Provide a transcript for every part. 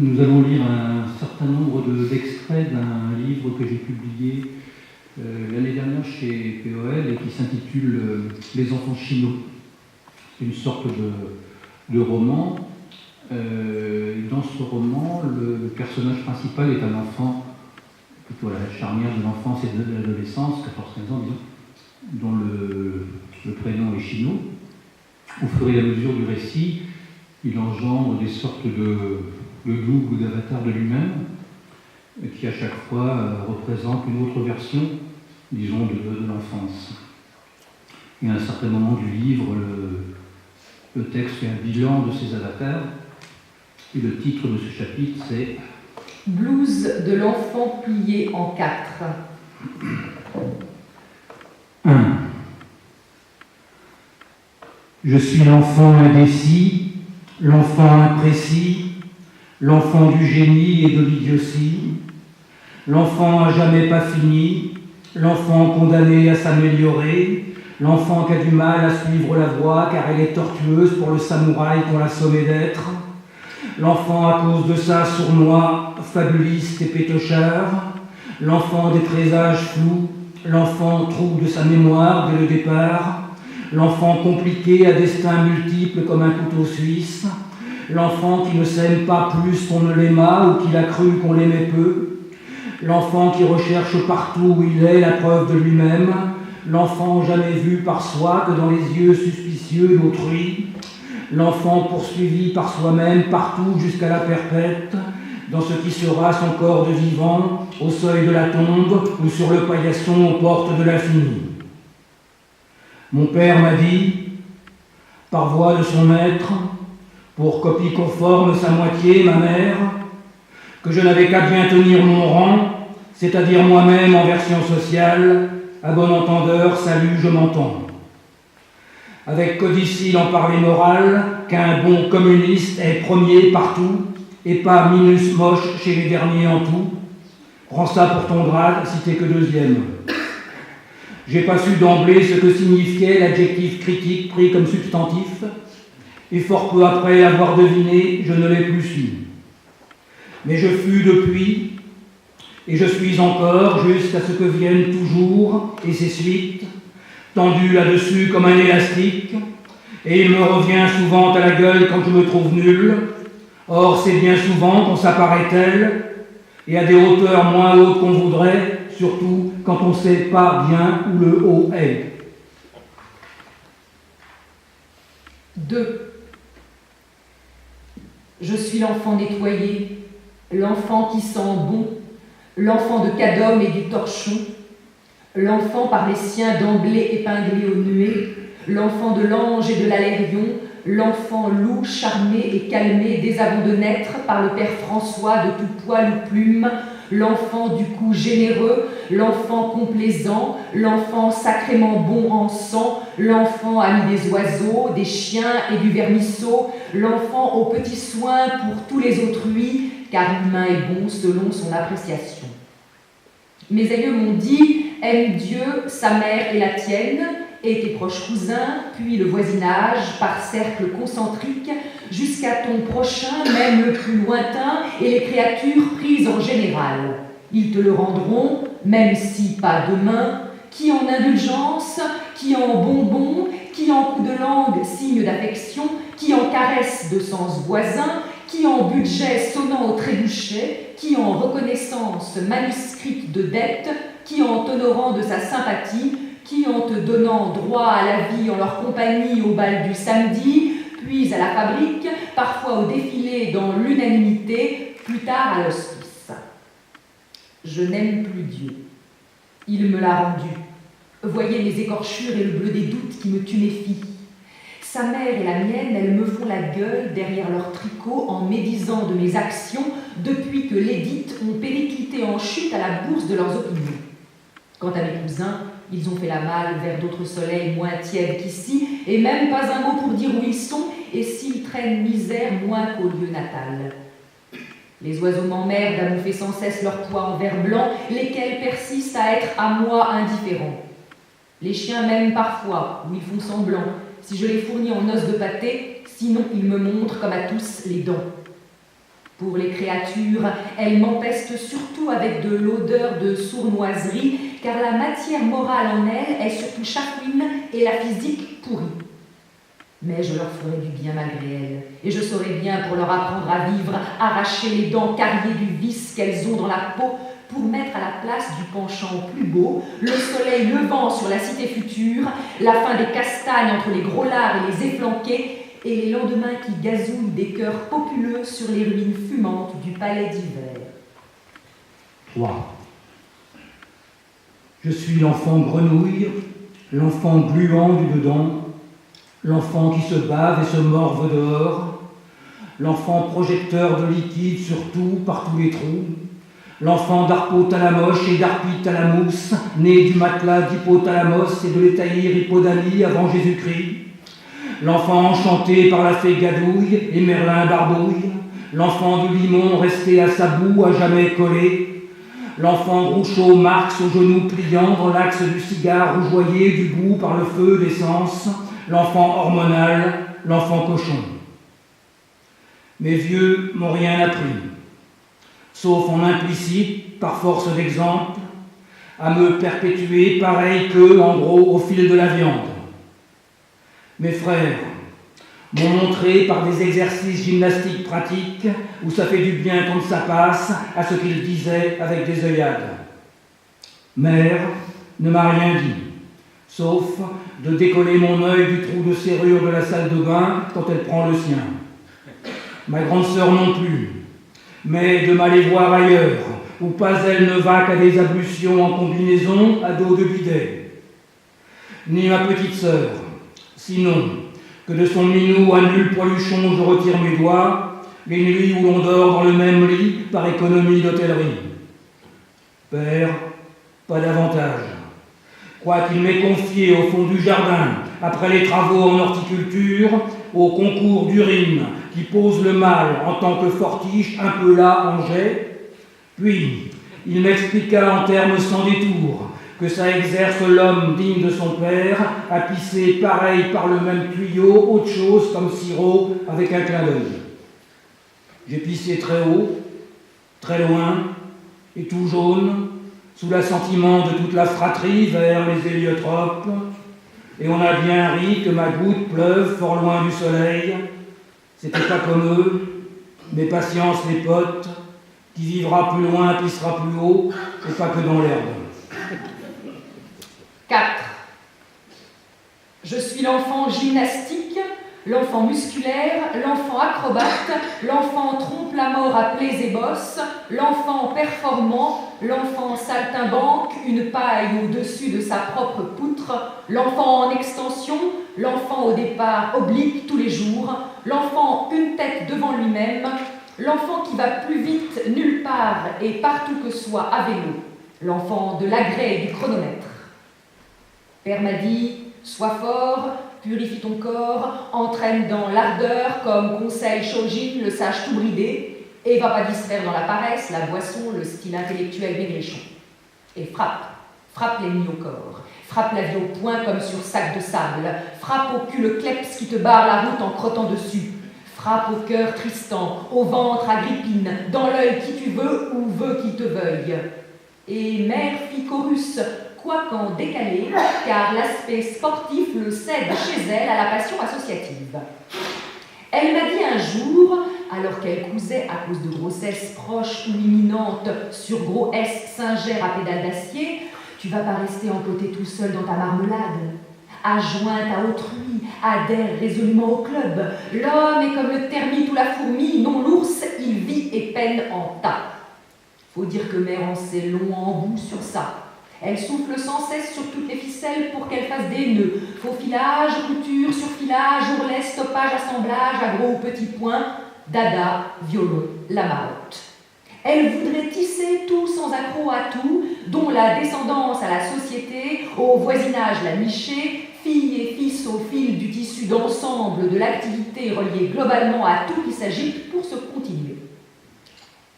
nous allons lire un certain nombre d'extraits d'un livre que j'ai publié l'année dernière chez POL et qui s'intitule Les enfants chinois. C'est une sorte de roman. Dans ce roman, le personnage principal est un enfant, plutôt à la charnière de l'enfance et de l'adolescence, 14-15 ans, disons, dont le prénom est Chino. Au fur et à mesure du récit, il engendre des sortes de doubles ou d'avatars de lui-même, qui à chaque fois représentent une autre version, disons, de l'enfance. Et à un certain moment du livre, le texte fait un bilan de ces avatars, et le titre de ce chapitre, c'est « Blouse de l'enfant plié en 4 ». 1. Je suis l'enfant indécis, l'enfant imprécis, l'enfant du génie et de l'idiotie, l'enfant à jamais pas fini, l'enfant condamné à s'améliorer, l'enfant qui a du mal à suivre la voie car elle est tortueuse pour le samouraï qu'on l'a sommé d'être, l'enfant à cause de ça sournois, fabuliste et pétochard, l'enfant des présages flous, l'enfant trou de sa mémoire dès le départ, l'enfant compliqué à destin multiple comme un couteau suisse, l'enfant qui ne s'aime pas plus qu'on ne l'aima ou qu'il a cru qu'on l'aimait peu, l'enfant qui recherche partout où il est la preuve de lui-même, l'enfant jamais vu par soi que dans les yeux suspicieux d'autrui, l'enfant poursuivi par soi-même partout jusqu'à la perpète, dans ce qui sera son corps de vivant, au seuil de la tombe ou sur le paillasson aux portes de l'infini. Mon père m'a dit, par voix de son maître, pour copie conforme sa moitié, ma mère, que je n'avais qu'à bien tenir mon rang, c'est-à-dire moi-même en version sociale, à bon entendeur, salut, je m'entends. Avec codicile en parler moral, qu'un bon communiste est premier partout, et pas minus moche chez les derniers en tout. Prends ça pour ton grade, si t'es que deuxième. J'ai pas su d'emblée ce que signifiait l'adjectif critique pris comme substantif, et fort peu après avoir deviné, je ne l'ai plus su. Mais je fus depuis, et je suis encore, jusqu'à ce que vienne toujours, et ses suites, tendu là-dessus comme un élastique, et il me revient souvent à la gueule quand je me trouve nul. Or, c'est bien souvent qu'on s'apparaît tel, et à des hauteurs moins hautes qu'on voudrait, surtout quand on ne sait pas bien où le haut est. 2. Je suis l'enfant nettoyé, l'enfant qui sent bon, l'enfant de Cadom et du torchon, l'enfant par les siens d'emblée épinglé aux nuées, l'enfant de l'ange et de l'alérion, l'enfant loup charmé et calmé dès avant de naître par le père François de tout poil ou plume, l'enfant du cou généreux, l'enfant complaisant, l'enfant sacrément bon en sang, l'enfant ami des oiseaux, des chiens et du vermisseau, l'enfant aux petits soins pour tous les autrui, car l'humain est bon selon son appréciation. Mes aïeux m'ont dit, aime Dieu, sa mère et la tienne, et tes proches cousins, puis le voisinage, par cercle concentrique, jusqu'à ton prochain, même le plus lointain, et les créatures prises en général. Ils te le rendront, même si pas demain, qui en indulgence, qui en bonbons, qui en coup de langue, signe d'affection, qui en caresse de sens voisin, qui en budget sonnant au trébuchet, qui en reconnaissance manuscrite de dette, qui en t'honorant de sa sympathie, qui en te donnant droit à la vie en leur compagnie au bal du samedi, puis à la fabrique, parfois au défilé dans l'unanimité, plus tard à l'hospice. Je n'aime plus Dieu. Il me l'a rendu. Voyez les écorchures et le bleu des doutes qui me tuméfient. Sa mère et la mienne, elles me font la gueule derrière leur tricot en médisant de mes actions depuis que lesdites ont périclité en chute à la bourse de leurs opinions. Quant à mes cousins, ils ont fait la malle vers d'autres soleils moins tièdes qu'ici, et même pas un mot pour dire où ils sont, et s'ils traînent misère moins qu'au lieu natal. Les oiseaux m'emmerdent à bouffer sans cesse leur poids en verre blanc, lesquels persistent à être à moi indifférents. Les chiens m'aiment parfois, ou ils font semblant, si je les fournis en os de pâté, sinon ils me montrent comme à tous les dents. Pour les créatures, elle m'empeste surtout avec de l'odeur de sournoiserie, car la matière morale en elle est surtout chafouine et la physique pourrie. Mais je leur ferai du bien malgré elles, et je saurai bien pour leur apprendre à vivre, arracher les dents carriées du vice qu'elles ont dans la peau, pour mettre à la place du penchant plus beau, le soleil levant sur la cité future, la fin des castagnes entre les gros lards et les efflanqués, et les lendemains qui gazouillent des cœurs populeux sur les ruines fumantes du palais d'hiver. 3. Je suis l'enfant grenouille, l'enfant gluant du dedans, l'enfant qui se bave et se morve dehors, l'enfant projecteur de liquide sur tout, par tous les trous, l'enfant d'Harpotalamoche et d'Harpitalamus, né du matelas d'Hypotalamos et de l'étaïr Hippodamie avant Jésus-Christ, l'enfant enchanté par la fée Gadouille et Merlin Barbouille, l'enfant du limon resté à sa boue à jamais collé, l'enfant Groucho Marx aux genoux pliants dans l'axe du cigare rougeoyé du goût par le feu d'essence, l'enfant hormonal, l'enfant cochon. Mes vieux m'ont rien appris, sauf en implicite, par force d'exemple, à me perpétuer pareil qu'eux, en gros, au fil de la viande. Mes frères m'ont montré par des exercices gymnastiques pratiques où ça fait du bien quand ça passe à ce qu'ils disaient avec des œillades. Mère ne m'a rien dit, sauf de décoller mon œil du trou de serrure de la salle de bain quand elle prend le sien. Ma grande sœur non plus, mais de m'aller voir ailleurs, où pas elle ne va qu'à des ablutions en combinaison à dos de bidet. Ni ma petite sœur, sinon que de son minou à nul poiluchon je retire mes doigts, les nuits où l'on dort dans le même lit par économie d'hôtellerie. Père, pas davantage. Quoiqu'il m'ait confié au fond du jardin, après les travaux en horticulture, au concours d'urine qui pose le mal en tant que fortiche un peu là en jet, puis il m'expliqua en termes sans détour que ça exerce l'homme digne de son père à pisser pareil par le même tuyau, autre chose comme sirop avec un clin d'œil. J'ai pissé très haut, très loin, et tout jaune, sous l'assentiment de toute la fratrie vers les héliotropes, et on a bien ri que ma goutte pleuve fort loin du soleil. C'était pas comme eux, mais patience les potes, qui vivra plus loin pissera plus haut, et pas que dans l'herbe. 4. Je suis l'enfant gymnastique, l'enfant musculaire, l'enfant acrobate, l'enfant trompe la mort à plaies et bosses, l'enfant performant, l'enfant saltimbanque, une paille au-dessus de sa propre poutre, l'enfant en extension, l'enfant au départ oblique tous les jours, l'enfant une tête devant lui-même, l'enfant qui va plus vite nulle part et partout que soit à vélo, l'enfant de l'agrès et du chronomètre. Père m'a dit, sois fort, purifie ton corps, entraîne dans l'ardeur comme conseille Shojin, le sage tout bridé, et va pas distraire dans la paresse, la boisson, le style intellectuel maigrichon. Et frappe l'ennemi au corps, frappe la vie au poing comme sur sac de sable, frappe au cul le kleps qui te barre la route en crottant dessus, frappe au cœur Tristan, au ventre Agrippine, dans l'œil qui tu veux ou veut qui te veuille. Et mère fit chorus, quoiqu'en décalé, car l'aspect sportif le cède chez elle à la passion associative. Elle m'a dit un jour, alors qu'elle cousait à cause de grossesse proche ou imminente sur gros S Saint-Ger à pédale d'acier, tu vas pas rester empoté tout seul dans ta marmelade. Adjointe à autrui, adhère résolument au club. L'homme est comme le termite ou la fourmi, non l'ours, il vit et peine en tas. Faut dire que mère en sait long en bout sur ça. Elle souffle sans cesse sur toutes les ficelles pour qu'elles fassent des nœuds. Faux filage, couture, surfilage, ourlet, stoppage, assemblage, à gros ou petits points, dada, violon, la marotte. Elle voudrait tisser tout sans accroc à tout, dont la descendance à la société, au voisinage la nichée, fille et fils au fil du tissu d'ensemble de l'activité reliée globalement à tout qui s'agite pour se continuer.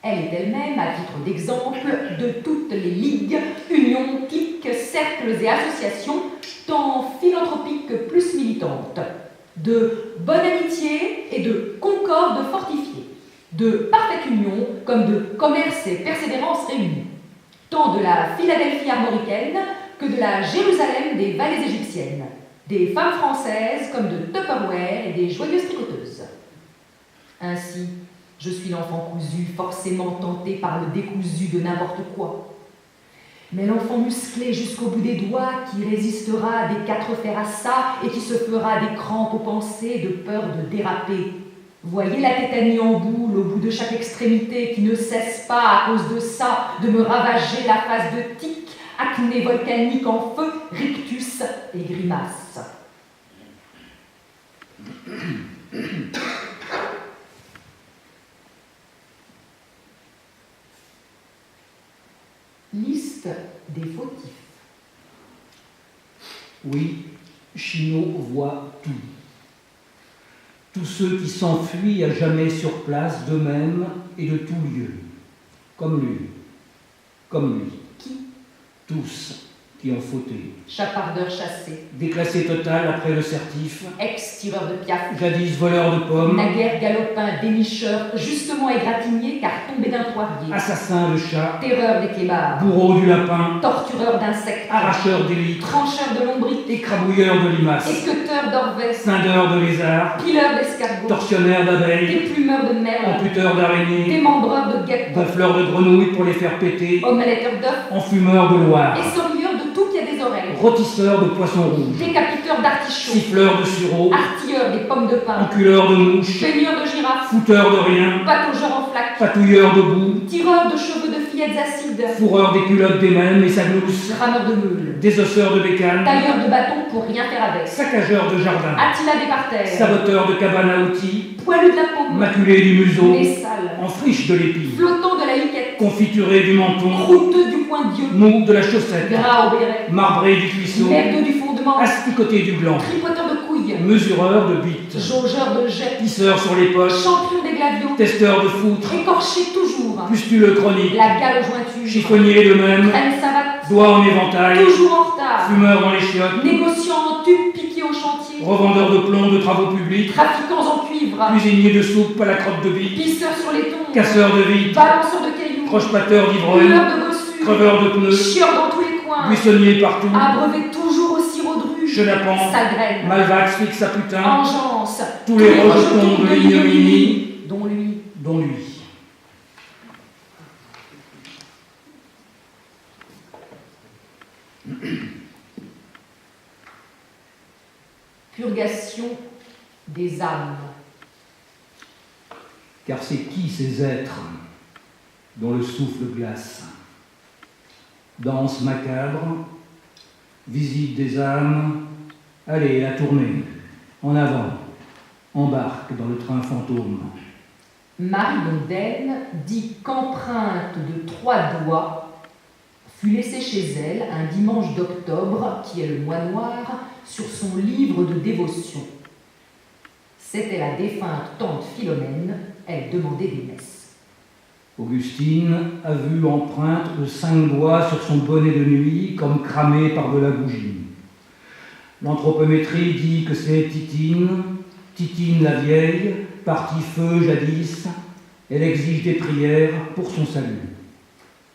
Elle est elle-même, à titre d'exemple, de toutes les ligues, unions, cliques, cercles et associations, tant philanthropiques que plus militantes, de bonne amitié et de concorde fortifiée, de parfaite union comme de commerce et persévérance réunis, tant de la Philadelphie armoricaine que de la Jérusalem des vallées égyptiennes, des femmes françaises comme de Tupperware et des joyeuses tricoteuses. Ainsi, je suis l'enfant cousu, forcément tenté par le décousu de n'importe quoi. Mais l'enfant musclé jusqu'au bout des doigts qui résistera à des quatre fers à ça et qui se fera des crampes aux pensées de peur de déraper. Voyez la tétanie en boule au bout de chaque extrémité qui ne cesse pas, à cause de ça, de me ravager la face de tic, acné volcanique en feu, rictus et grimace. Liste des fautifs. Oui, Chinot voit tout. Tous ceux qui s'enfuient à jamais sur place d'eux-mêmes et de tout lieu. Comme lui. Comme lui. Qui? Tous qui ont fauté. Chapardeur chassé. Déclassé total après le certif. Ex-tireur de piaf. Jadis voleur de pommes. Naguère galopin, dénicheur, justement égratigné car tombé d'un poirier. Assassin de chat. Terreur des clébards. Bourreau du lapin. Tortureur d'insectes. Arracheur d'élite. Trancheur de lombriques. Écrabouilleur de limaces. Équeuteur d'orvès. Scindeur de lézards. Pileur d'escargots. Tortionnaire d'abeilles. Déplumeur de merle. Amputeur d'araignées. Démembreur de guêpes. Gonfleur de grenouilles pour les faire péter. Omeletteur d'œufs. Enfumeur de Loire. Essorilleur de tout qui a des oreilles. Rôtisseur de poissons rouges. Décapiteur d'artichauts. Siffleur de sureau. Artilleur des pommes de pin. Enculeur de mouches. Peigneur de girafes. Fouteur de rien. Pataugeur en flaque. Patouilleur de boue. Tireur de cheveux de fillettes acides. Fourreur des culottes des mêmes et sa glousse. Rameur de meules. Désosseur de bécanes. Tailleur de bâtons pour rien faire avec. Saccageur de jardin. Attila des parterres. Saboteur de cabane à outils. Poilu de la paume. Maculé du museau. Nez sale. En friche de l'épi. Flottant de la liquette. Confituré du menton. Croûteux du coin de Dieu. Mou de la chaussette. Gras au béret. Marbré du cuisseau. Merdeux du fondement. Asticoté du gland. Tripoteur de couilles. Mesureur de bites. Jaugeur de jet. Pisseur sur les poches. Champion des glaviots. Testeur de foutre. Écorché toujours. Pustuleux chronique. La gale aux jointures. Chiffonnier de même. Crème savate. Doigt en éventail. Toujours en retard. Fumeur dans les chiottes. Négociant en tube piqué au chantier. Revendeur de plomb de travaux publics. Trafiquants en cuivre. Cuisinier de soupe à la crotte de bille. Pisseur sur les tombes. Casseur de vitres. Balanceur de cailloux. Croche-pateur d'ivrogne. Couleur de bossu. Creveur de pneus. Chieur dans tous les coins. Buissonnier partout. Abreuvé toujours au sirop de rue. Chenapan. Sagraine. Malvax fixe à putain. Engeance. Tous les rejetons de l'ignominie. Dont lui. Dont lui. Purgation des âmes. Car c'est qui ces êtres dont le souffle glace? Danse macabre, visite des âmes, allez, la tournée, en avant, embarque dans le train fantôme. Marie Mondaine dit qu'empreinte de 3 doigts fut laissée chez elle un dimanche d'octobre, qui est le mois noir, sur son livre de dévotion. C'était la défunte tante Philomène, elle demandait des messes. Augustine a vu empreinte de 5 doigts sur son bonnet de nuit, comme cramé par de la bougie. L'anthropométrie dit que c'est Titine, Titine la vieille, partie feu jadis, elle exige des prières pour son salut.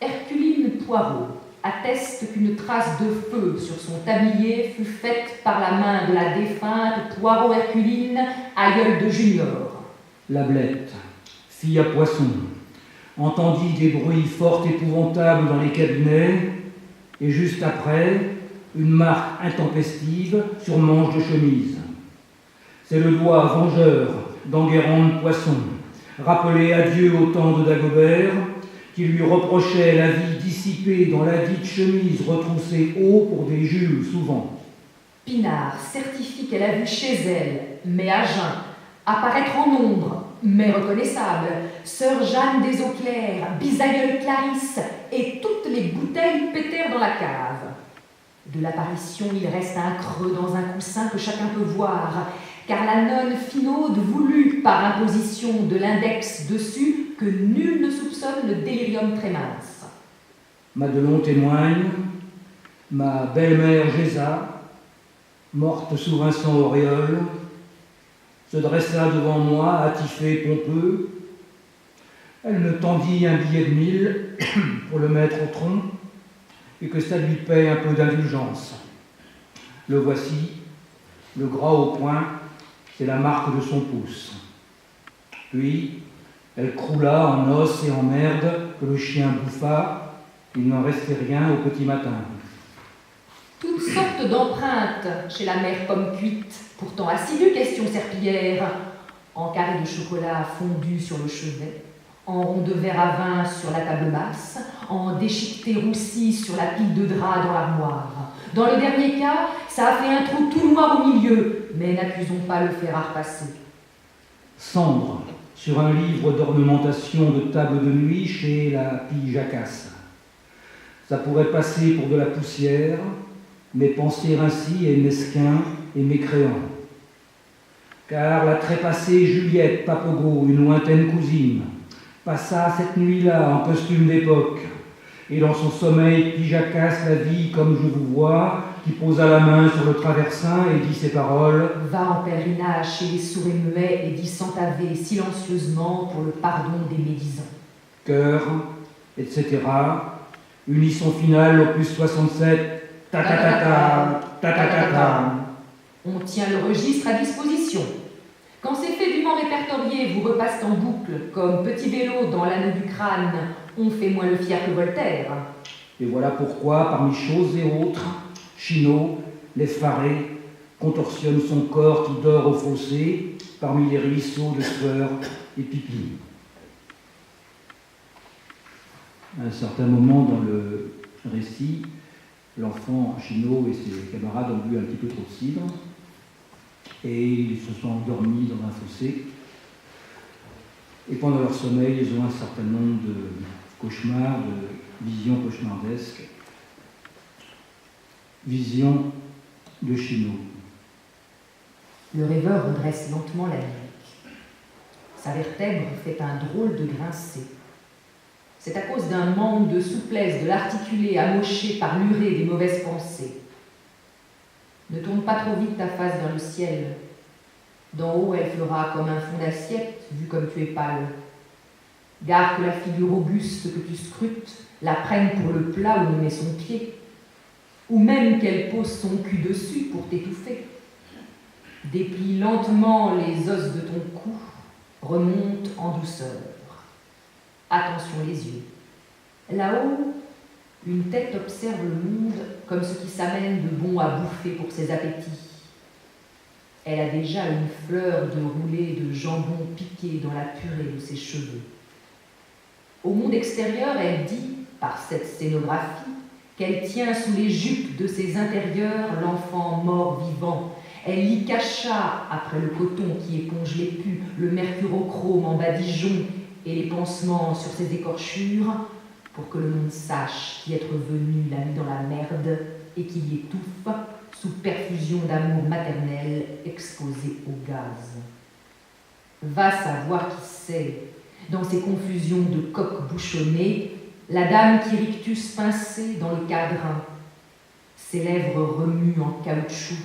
Herculine Poirot atteste qu'une trace de feu sur son tablier fut faite par la main de la défunte Poirot-Herculine, aïeule de Junior. La Blette, fille à poisson, entendit des bruits fort épouvantables dans les cabinets, et juste après, une marque intempestive sur manche de chemise. C'est le doigt vengeur d'Enguerrand de Poisson, rappelé à Dieu au temps de Dagobert, qui lui reprochait la vie dissipée dans la dite chemise retroussée haut pour des Jules souvent. Pinard certifie qu'elle a vu chez elle, mais à jeun, apparaître en ombre, mais reconnaissable, sœur Jeanne des Eaux Claires, bisaïeule Clarisse, et toutes les bouteilles pétèrent dans la cave. De l'apparition, il reste un creux dans un coussin que chacun peut voir, car la nonne Finaude voulut, par imposition de l'index dessus, que nul ne soupçonne le délirium très mince. Madelon témoigne, ma belle-mère Géza, morte sous Vincent Auriol, se dressa devant moi, attifé, pompeux. Elle me tendit un billet de 1000 pour le mettre au tronc et que ça lui paie un peu d'indulgence. Le voici, le gras au poing, c'est la marque de son pouce. Puis, elle croula en os et en merde que le chien bouffa. Il n'en restait rien au petit matin. Toutes sortes d'empreintes chez la mère pomme cuite, pourtant assidue question serpillière, en carré de chocolat fondu sur le chevet, en rond de verre à vin sur la table basse, en déchiqueté roussi sur la pile de draps dans l'armoire. Dans le dernier cas, ça a fait un trou tout noir au milieu, mais n'accusons pas le fer à repasser. Cendre sur un livre d'ornementation de table de nuit chez la Pille Jacasse. Ça pourrait passer pour de la poussière, mais penser ainsi est mesquin et mécréant. Car la trépassée Juliette Papogo, une lointaine cousine, passa cette nuit-là en costume d'époque, et dans son sommeil Pijacasse la vit comme je vous vois, qui posa la main sur le traversin et dit ces paroles. Va en pèlerinage chez les sourds et muets et dit sans taver silencieusement pour le pardon des médisants. Cœur, etc. Unisson final, opus 67, ta-ta-ta-ta, ta-ta-ta-ta. On tient le registre à disposition. Quand ces faits dûment répertoriés vous repassent en boucle, comme petit vélo dans l'anneau du crâne, on fait moins le fier que Voltaire. Et voilà pourquoi, parmi choses et autres, Chino, l'effaré, contorsionne son corps qui dort au fossé, parmi les ruisseaux de sueur et pipi. À un certain moment dans le récit, l'enfant Chino et ses camarades ont bu un petit peu trop de cidre et ils se sont endormis dans un fossé. Et pendant leur sommeil, ils ont un certain nombre de cauchemars, de visions cauchemardesques. Vision de Chino. Le rêveur redresse lentement la nuque. Sa vertèbre fait un drôle de grincé. C'est à cause d'un manque de souplesse de l'articulé amoché par l'urée des mauvaises pensées. Ne tourne pas trop vite ta face vers le ciel. D'en haut, elle fera comme un fond d'assiette, vu comme tu es pâle. Gare que la figure auguste que tu scrutes la prenne pour le plat où on met son pied, ou même qu'elle pose son cul dessus pour t'étouffer. Déplie lentement les os de ton cou, remonte en douceur. Attention les yeux. Là-haut, une tête observe le monde comme ce qui s'amène de bon à bouffer pour ses appétits. Elle a déjà une fleur de roulé de jambon piqué dans la purée de ses cheveux. Au monde extérieur, elle dit, par cette scénographie, qu'elle tient sous les jupes de ses intérieurs l'enfant mort-vivant. Elle y cacha, après le coton qui éponge les pus, le mercurochrome en badigeon et les pansements sur ses écorchures, pour que le monde sache qu'y être venu l'a mis dans la merde et qu'il y étouffe sous perfusion d'amour maternel exposé au gaz. Va savoir qui c'est, dans ces confusions de coques bouchonnées, la dame qui rictus pincée dans le cadrin, ses lèvres remuent en caoutchouc,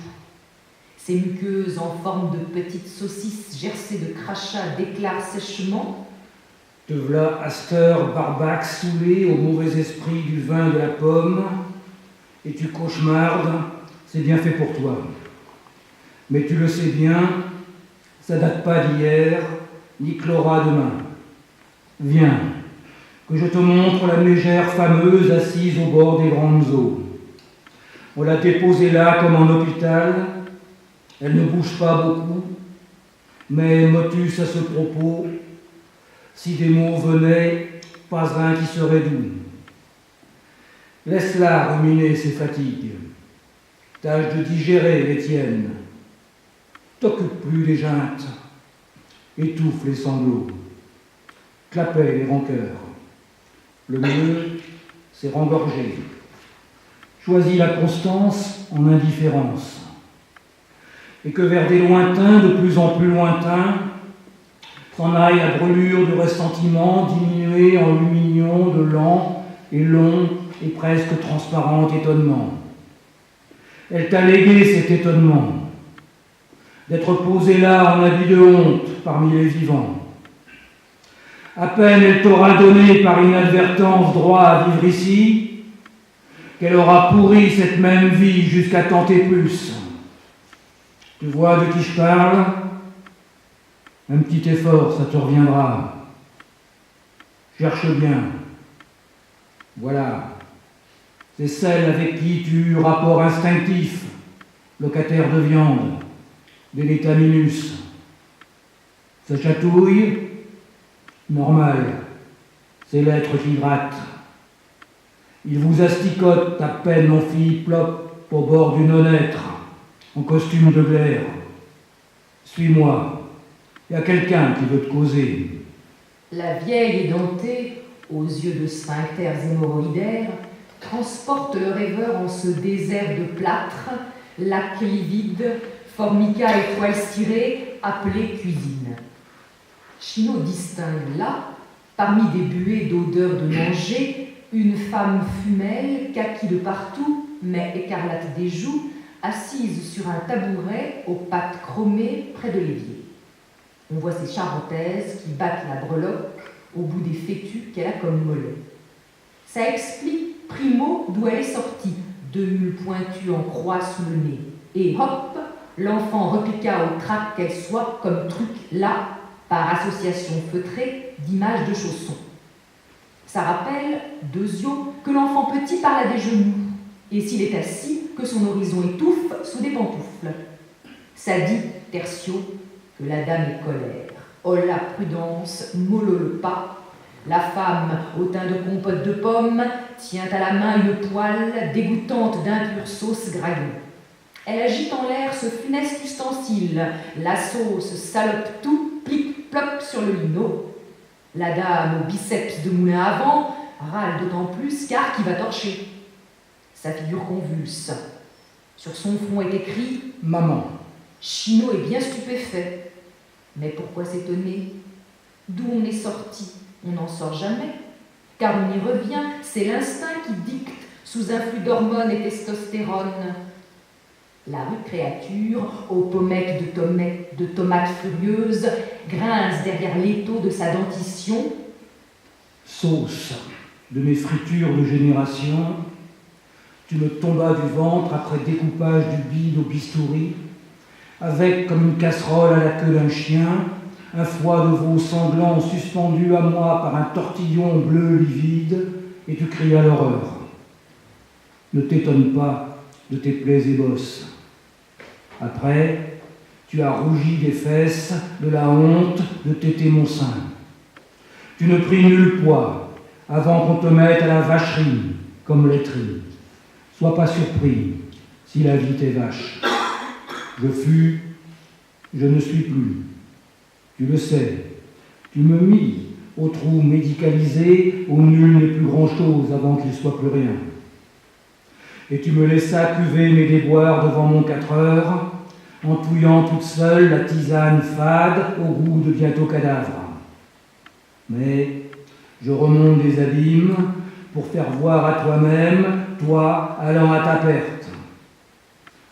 ses muqueuses en forme de petites saucisses gercées de crachats déclarent sèchement. Te v'là, Asteur, barbac, saoulé au mauvais esprit du vin de la pomme, et tu cauchemardes, c'est bien fait pour toi. Mais tu le sais bien, ça date pas d'hier, ni que l'aura demain. Viens, que je te montre la mégère fameuse assise au bord des grandes eaux. On l'a déposée là comme en hôpital, elle ne bouge pas beaucoup, mais motus à ce propos, si des mots venaient, pas un qui serait doux. Laisse-la ruminer ses fatigues, tâche de digérer les tiennes. T'occupe plus des juntes, étouffe les sanglots, clapet les rancœurs. Le mieux, c'est rengorger. Choisis la constance en indifférence. Et que vers des lointains, de plus en plus lointains, s'en aille la brûlure du ressentiment diminuée en lumignon de lent et long et presque transparent étonnement. Elle t'a légué cet étonnement, d'être posé là en habit de honte parmi les vivants. À peine elle t'aura donné par inadvertance droit à vivre ici, qu'elle aura pourri cette même vie jusqu'à tenter plus. Tu vois de qui je parle? Un petit effort, ça te reviendra. Cherche bien. Voilà. C'est celle avec qui tu eus rapport instinctif, locataire de viande, délitaminus. Ça chatouille? Normal. C'est l'être qui gratte. Il vous asticote à peine en fille plop au bord du non-être, en costume de glaire. Suis-moi. Il y a quelqu'un qui veut te causer. La vieille édentée, aux yeux de sphincters hémorroïdaires, transporte le rêveur en ce désert de plâtre, lac livide, formica et toile cirée, appelé cuisine. Chino distingue là, parmi des buées d'odeurs de manger, une femme fumelle, kaki de partout, mais écarlate des joues, assise sur un tabouret aux pattes chromées près de l'évier. On voit ces charentaises qui battent la breloque au bout des fétus qu'elle a comme mollet. Ça explique, primo, d'où elle est sortie, deux mules pointues en croix sous le nez. Et hop, l'enfant repiqua au trac qu'elle soit comme truc là, par association feutrée d'images de chaussons. Ça rappelle, Dezio, que l'enfant petit parle à des genoux, et s'il est assis, que son horizon étouffe sous des pantoufles. Ça dit, Tertio, que la dame est colère. Oh la prudence, mollo le pas. La femme, au teint de compote de pommes, tient à la main une poêle dégoûtante d'impure sauce graillon. Elle agite en l'air ce funeste ustensile. La sauce salope tout, plic-ploc sur le lino. La dame, au biceps de moulin à vent, râle d'autant plus car qui va torcher. Sa figure convulse. Sur son front est écrit « Maman ». Chino est bien stupéfait. Mais pourquoi s'étonner? D'où on est sorti, on n'en sort jamais. Car on y revient, c'est l'instinct qui dicte, sous influx d'hormones et testostérone. La rude créature, aux pommettes de tomates furieuses, grince derrière l'étau de sa dentition. Sauce de mes fritures de génération, tu me tombas du ventre après découpage du bide au bistouri, avec, comme une casserole à la queue d'un chien, un foie de veau sanglant suspendu à moi par un tortillon bleu livide, et tu cries à l'horreur. Ne t'étonne pas de tes plaies et bosses. Après, tu as rougi des fesses, de la honte de téter mon sein. Tu ne pris nul poids avant qu'on te mette à la vacherie, comme laiterie. Sois pas surpris si la vie t'est vache. Je fus, je ne suis plus. Tu le sais, tu me mis au trou médicalisé où nul n'est plus grand-chose avant qu'il soit plus rien. Et tu me laissas cuver mes déboires devant mon 4 heures, en touillant toute seule la tisane fade au goût de bientôt cadavre. Mais je remonte des abîmes pour faire voir à toi-même, toi allant à ta perte.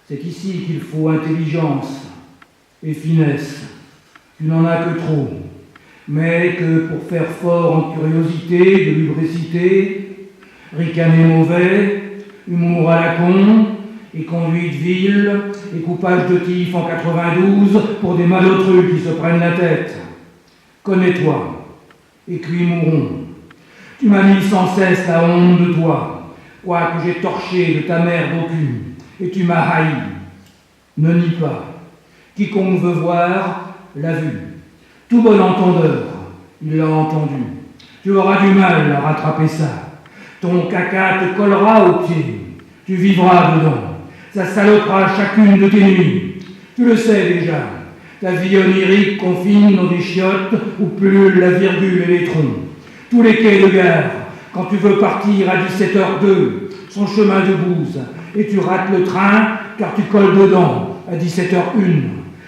C'est ici qu'il faut intelligence et finesse. Tu n'en as que trop, mais que pour faire fort en curiosité, de lubricité, ricaner mauvais, humour à la con, et conduite vile, et coupage de tif en 92 pour des malotrus qui se prennent la tête. Connais-toi, et cuits mourront. Tu m'as mis sans cesse la honte de toi, quoi que j'ai torché de ta mère d'aucune, et tu m'as haï. Ne nie pas. Quiconque veut voir, l'a vu. Tout bon entendeur, il l'a entendu. Tu auras du mal à rattraper ça. Ton caca te collera aux pieds. Tu vivras dedans. Ça salopera chacune de tes nuits. Tu le sais déjà. Ta vie onirique confine dans des chiottes où pullulent la virgule et les troncs. Tous les quais de gare, quand tu veux partir à 17h02, son chemin de bouse, et tu rates le train car tu colles dedans à 17h01.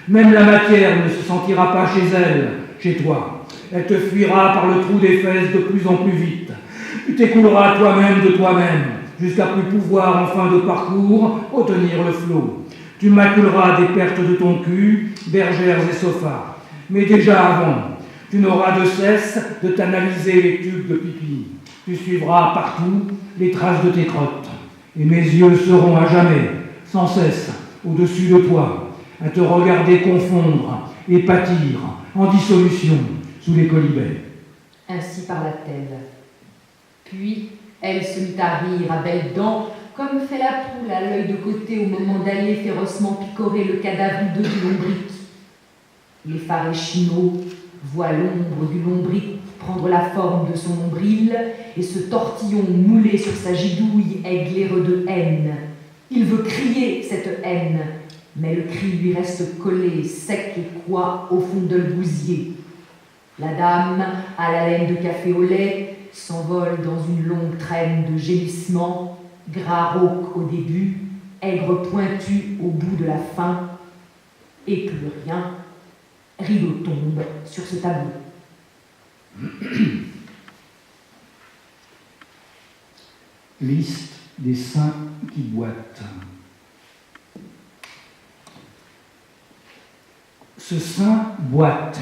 Même la matière ne se sentira pas chez elle, chez toi. Elle te fuira par le trou des fesses de plus en plus vite. Tu t'écouleras toi-même de toi-même, jusqu'à plus pouvoir en fin de parcours retenir le flot. Tu maculeras des pertes de ton cul, bergères et sofas. Mais déjà avant, Tu n'auras de cesse de t'analyser les tubes de pipi. Tu suivras partout les traces de tes crottes. Et mes yeux seront à jamais, sans cesse, au-dessus de toi, à te regarder confondre et pâtir en dissolution sous les colibets. Ainsi parla-t-elle. Puis elle se mit à rire à belles dents, comme fait la poule à l'œil de côté au moment d'aller férocement picorer le cadavre hideux du lombric. L'effaré Chino voit l'ombre du lombric prendre la forme de son nombril et ce tortillon moulé sur sa gidouille est glaireux de haine. Il veut crier cette haine, mais le cri lui reste collé, sec et coi, au fond de le gousier. La dame, à la laine de café au lait, s'envole dans une longue traîne de gémissements, gras rauque au début, aigre pointu au bout de la fin, et plus rien, rideau tombe sur ce tableau. Liste des saints qui boitent. Ce saint boite.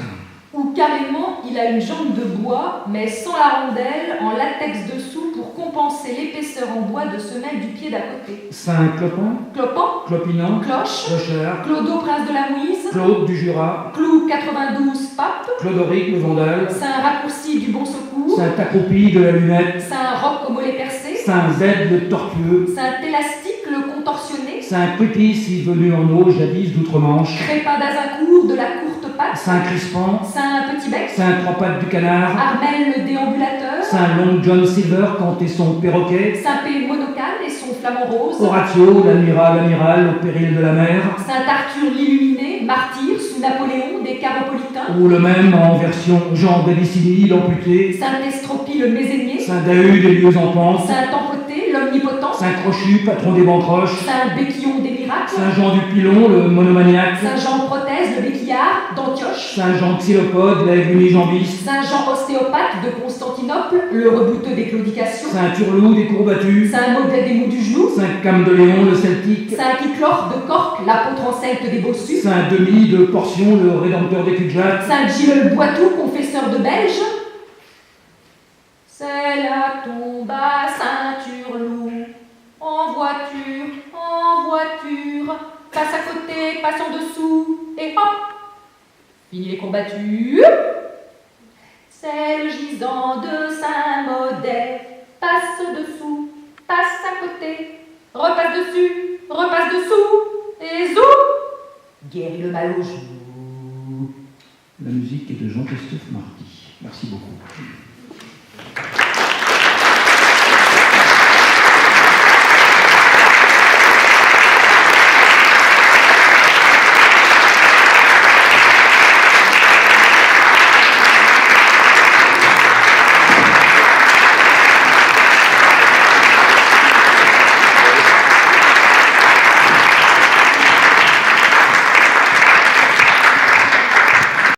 Ou carrément, il a une jambe de bois, mais sans la rondelle, en latex dessous pour compenser l'épaisseur en bois de semelle du pied d'à côté. Saint Clopin, Clopin, Clopinant, Cloche, Clochard, Clodo, prince de la Mouise, Claude du Jura, Clou 92, pape, Clodoric le Vandale, Saint raccourci du bon secours, Saint Accroupi de la lunette, Saint Roch au mollet percé, Saint Z le tortueux, Saint élastique le contorsionné, Saint Prutis venu en eau jadis d'outre-Manche, Crépin d'Azincourt de la courte patte, Saint Crispin, Saint petit bec, Saint Trois Pattes du Canard, Armel le déambulateur, Saint Long John Silver cantait son perroquet, Saint P monocale et son flamant rose, Horatio l'amiral au péril de la mer, Saint Arthur l'illuminé, martyr sous Napoléon des Caropolitains, ou le même en version Jean d'Abyssinie l'amputé, Saint Estropie le mésénier, Saint Dahu des lieux en pente, Saint Empoté l'omnipotent, Saint Crochu, patron des bancroches, Saint Béquillon des miracles, Saint Jean du Pilon, le monomaniaque, Saint Jean Prothèse le béquillard d'Antioche, Saint Jean Xylopode, l'aigle unijambiste, Saint Jean Ostéopathe de Constantinople, le rebouteux des claudications, Saint Turlou des courbattus, Saint Maudet des mous du genou, Saint Cam de Léon, le celtique, Saint Kiclor de Cork, l'apôtre en celte des bossus, Saint Denis de Portion, le rédempteur des Cudjats, Saint Gilles le Boitou, confesseur de Belge. C'est la tombe à Saint-Turlou, en voiture, passe à côté, passe en dessous, et hop, fini les courbatures. C'est le gisant de Saint-Maudet, passe dessous, passe à côté, repasse dessus, repasse dessous, et zou, guérit le mal au genou. La musique est de Jean-Christophe Marty. Merci beaucoup.